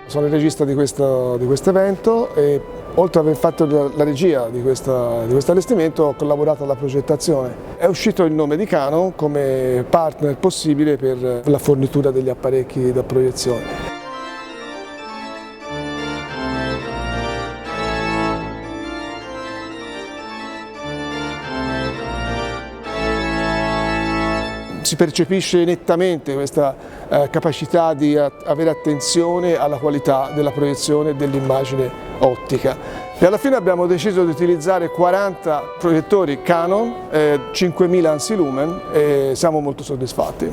Sono il regista di questo evento e oltre ad aver fatto la regia di questo allestimento ho collaborato alla progettazione. È uscito il nome di Canon come partner possibile per la fornitura degli apparecchi da proiezione. Si percepisce nettamente questa capacità di avere attenzione alla qualità della proiezione dell'immagine ottica. E alla fine abbiamo deciso di utilizzare 40 proiettori Canon, 5000 ANSI lumen e siamo molto soddisfatti.